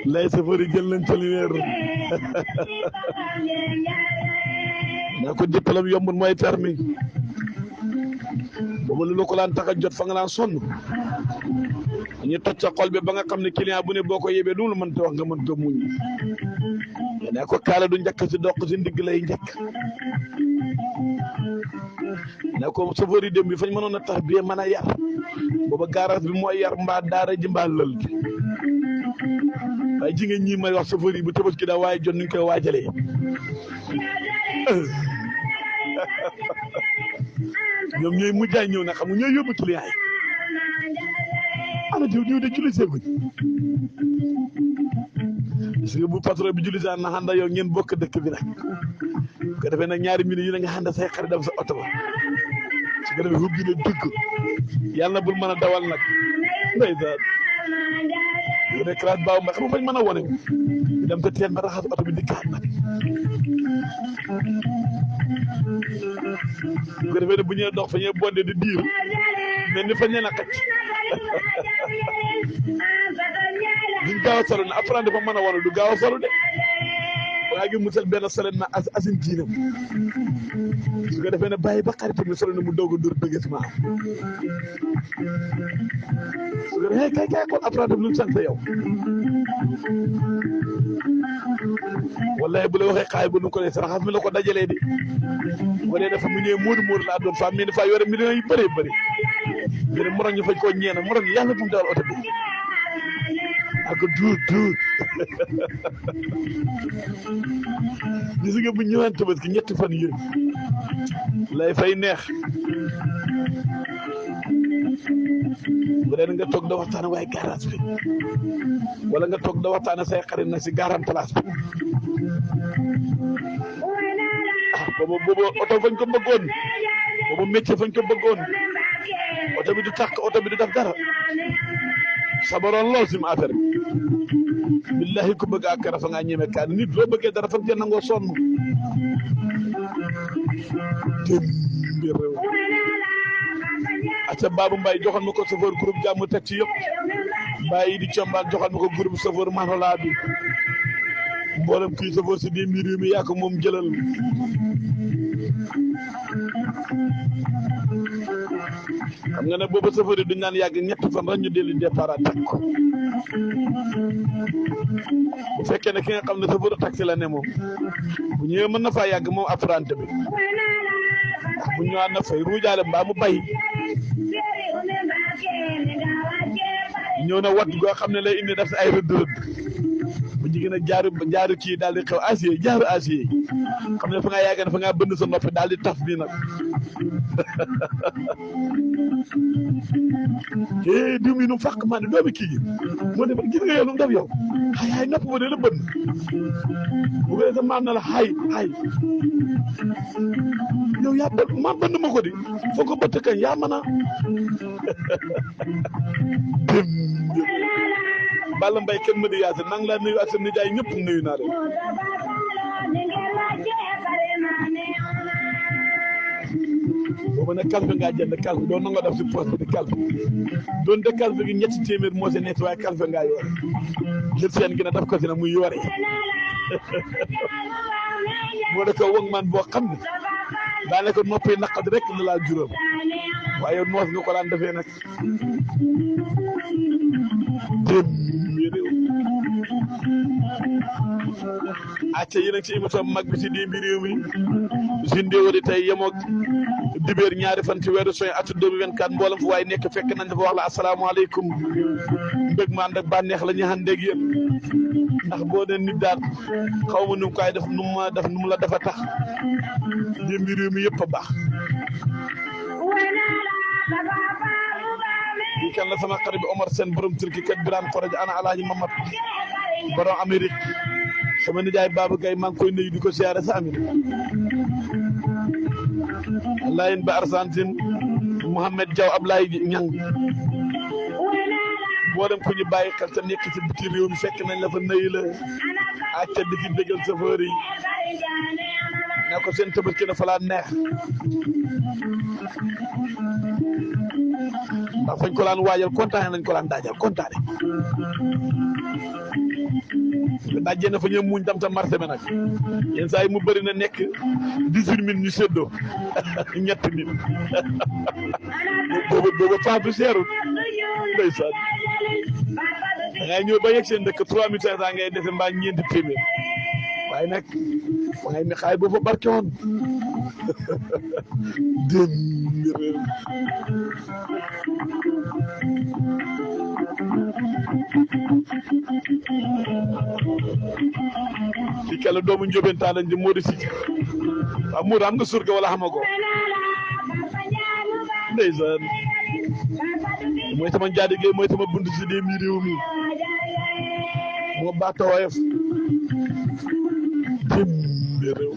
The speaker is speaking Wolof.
lay safari jël nañ ci lumière na ko diplôme yombul mooy permis boobu lu ko laan tax a jot fa nga naan sonn ñu toj sa xol bi ba nga xam ne client bu ne boo ko yebee lu mu mënta wax nga mën ko muñ ne ko kaala du njëkk si doq si ndigg lay njëkk ne ko chauffeur yi dem bi fañ mënoon a tax bi mën a yar booba garage bi mooy yar mbaa daara ji mbaa lël bi waaye ji nga ñii may wax chauffeur yi bu Tabaski daa waaye jot nuñ koy waajalee ñoom ñooy mujjaay ñëw na xam nga ñooy yóbbu client yi ana diw de julli seeguñ gis nga bu patron bi julli saa na xanda yow ngeen bokk dëkk bi nag ko defee nag ñaari minutes yu ne nga xanda say xarit dem sa oto ba su ko defee hubbi na dugg yàlla na bul mën a dawal nag ndeysaan bu dee classe baaw ma xam nga fañ mën a wone dem te teen ba raxas oto bi dikkaat nag bu ko defee ne bu ñëwee dox fa ñuy bondé di diir mais ni fañ leen a xacc duñ gaaw a solo ne apprendre fa mën a wone du gaaw a solo de waa gi musal benn solo na asin jiinam su ko defee ne bàyyi ba xarit mi solo ne mu doog a dur bëgg si maam su ko defee kay kon apprendre lu sant yow wallahi bu la waxee xaay bu nu ko ne raxas mi la ko dajalee di wala dafa mu ñëwee móodu laa doon fa mel ni fa yore millions yu bëree bëri yéen moroñ ñu fañ koo ñeena moroñ yàlla bu mu dawal oto bi ak duut gis nga bu ñëwaan Tabaski ñetti fan yéen lay fay neex bu dee nga toog da waxtaan waaye garage bi wala nga toog da waxtaan say xarit nag si garam place bi boobu oto fañ ko bëggoon boobu métier fañ ko bëggoon oto bi du tàkk oto bi du def dara sabaroon lool si ma affaire bi billahi ku bëgg ak rafa nga ñeme kaan nit loo bëggee dara fa ngeen nangoo sonn démbi réew acca Babou Mbaye joxal ma ko chauffeur groupe jàmm teg ci yëpp Mbaye yi di combaan joxal ma ko groupe chauffeur Manola bi mboolem kii chauffeur si démbi réew mi yaa ko moom jëlal xam nga ne boobu chauffeur yi duñ naan yàgg ñetti fan rek ñu dellu départ teg ko bu fekkee ne ki nga xam ne chauffeur taxi la ne moom bu ñëwee mën na faa yàgg moom apprenti bi bu ñëwaat na fay ruujaale mbaa mu bay ñëw na wat goo xam ne lay indi def si ay rëdd bu jigéen a jaaru kii daal di xew acier jaaru acier xam ne fa ngaa yàgg ne fa ngaa bënn sa noppi daal di taf bii nag diw mi nu fàq maa ne doomi kii gi moo ne gis nga yow lu mu def yow xay nopp ba de la bënn bu ko sa maam na la xay yow yaa bënn maa bënn ma ko di foo ko bëtt kañ yaa mën a dem Balla Mbaye kenn ma di yaase nang laa nuyu ak sa nijaay ñëpp nuyu naa leen boobu nag calfe ngaa jënd calfe doon na nga def si poste bi di calfe doon de calfe gi ñetti téeméer moo si nekk waaye calfe ngaa yore jël seen gi na daf ko si na muy yore moo da ko wëg man boo xam ne daanaka noppi naqat rek la laa juróom waaye noos nga ko daan defee nag acca yéen a ngi ci émission mag bi ci démbi réew mi Zindéo di tey yemoog dibéer ñaari fan ci weeru juin atu 2024 mboolem fu waaye nekk fekk nañ dafa wax la asalaamaaleykum mbég ma ànd ak bànneex la ñu àndeeg yéen ndax boo dee nit daal xaw ma nu mu koy def nu mu la dafa tax démbi réew mi yëpp a baax kii kan la sama xarit bi Omar Sène borom turki kat Birane Khoroja ana alaaji Mamad borom Amérique sama nijaay Baba Gaye maa ngi koy nuyu di ko siyaare sa Amérique Layen ba Argentine Mouhamed Diaw Ablaye Ñang boo dem ku ñu bàyyi xel te nekk ci biti réew mi fekk nañ la fa nuyu la ak ca di ci bégal chauffeur yi ne ko seen Tabaski na fa laa neex ndax fañ ko daan waajal kontaane nañ ko daan daajal kontaane dajje na fa ñoom muñ tam marché bi nag yenn saa yi mu bëri na nekk 18 minutes ñu séddoo ñetti nit booba paas bi seerul ndeysaan da ngay ñëw ba yegg seen dëkk 3500 ngay dese mbaa ñeenti téeméer waaye nag fa ngay ne xaay boo fa barke woon dém ci kala doomu njóbentaan lañ di Modou si waaw Modou am nga surga wala xamagoo ndeysaan mooy sama njaadige mooy sama bunt si dee mi réew mi moo baata woyof jëm réew